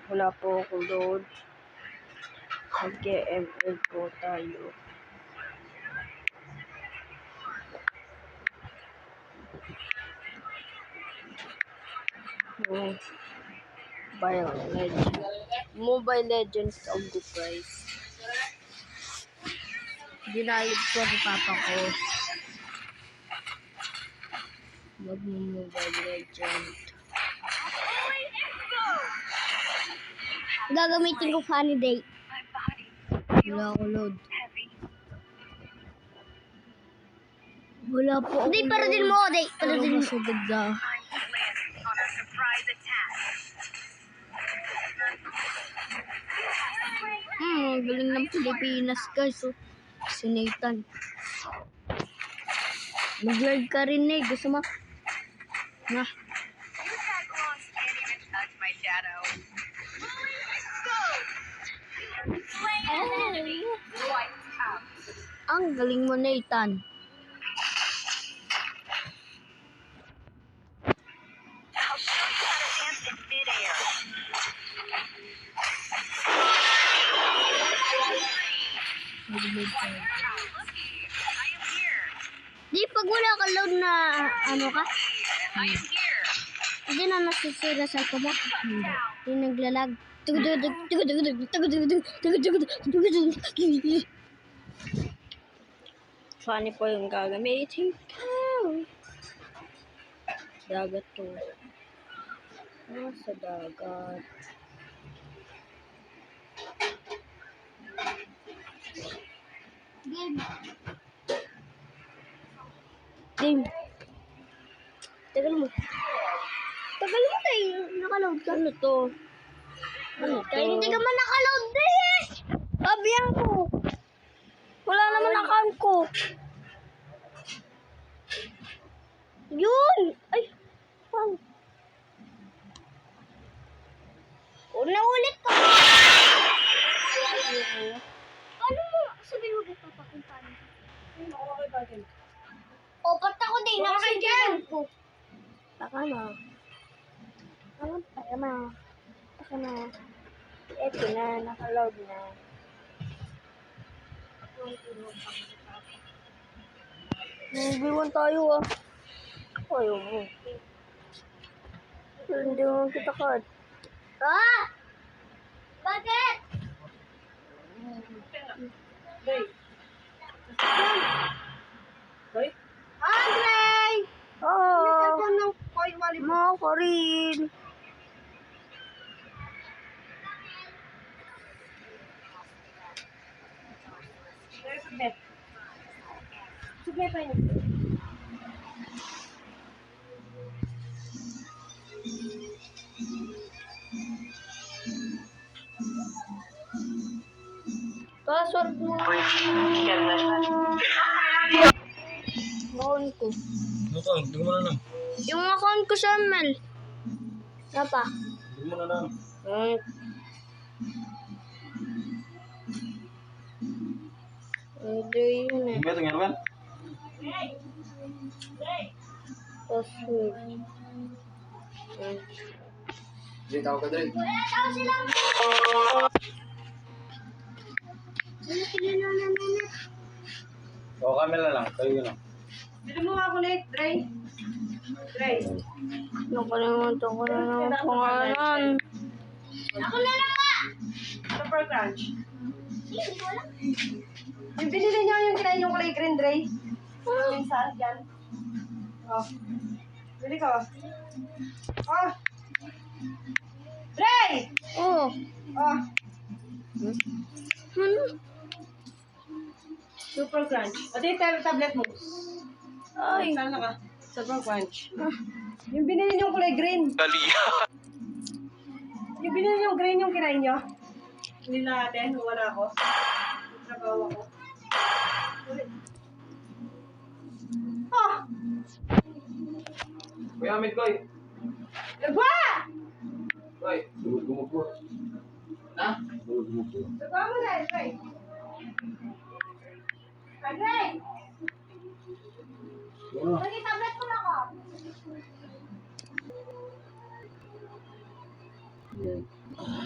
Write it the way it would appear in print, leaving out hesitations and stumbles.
Wala po ako load. Mag-ML po tayo. Mobile Legends of the price. Ginayad ko ni papa ko. Mag-mobile legend. Gagamitin ko funny day. Wala ako load. Wala po. Hindi, para din mo. Day, para din mo. Masugod na. Galing ng Pilipinas guys. So, si Nathan. Mag-live ka rin eh. Gusto mo? Na. Ang galing mo, Nathan. Di, pag wala ka load na ano ka? Hindi na nasisira sa ko mo. Hindi naglalag. Funny po yung gagamitin ko. Dagat to. Sa dagat. Game. Tagal mo. Tagal mo tayo. Nakaload ka. Ano to? Ano to? Hindi ka man nakaload eh. Sabihan ko. Wala naman account ko. Yun. Ay. Wow. Ulit ka. Paano mo? Sabihin mo kay Papa kung paano. O, ba't ako din? Nakasigyan ko. Taka na. Taka na. Taka na. Eto na. Nakaload na. Nag-iwan tayo ah. Ayaw mo. Hindi mo kita card. Ah! Bakit? Andre! Oo. Mo ko rin. Sige pa yun. Password mo. Account ko. Hindi mo na lang. Yung account ko sa ML. Apa? Hindi mo na lang. Hindi yun eh. Hindi ito nga Password. Hindi tawag ka din. Wala tao silang O kami na lang. Kayo na. Bili mo ako ulit, Dre. Dre. Nakalimutan ko na ng pangalan. Ako na lang pa! Super Crunch. Hindi ko alam. Yung binili niyo yung kinain yung kulay green, Dre. Minsan, yan. Oh. Bili ko. Oh. Dre! Oh. Oh. Ano? Super Crunch. O, ito yung tablet mo. Ay. Saan na ka? Super Crunch. Yung binili niyo yung kulay green. Yung binili niyo yung green yung kinain niyo. Hindi na natin, wala ako. Trabaho ako. Oh! Kuya Amit, Koy. Lagwa! Koy. Gumupo. Ha? Gumupo. Lagwa mo na, Dre. Dre! Lagi tablet mo na ako. Yeah.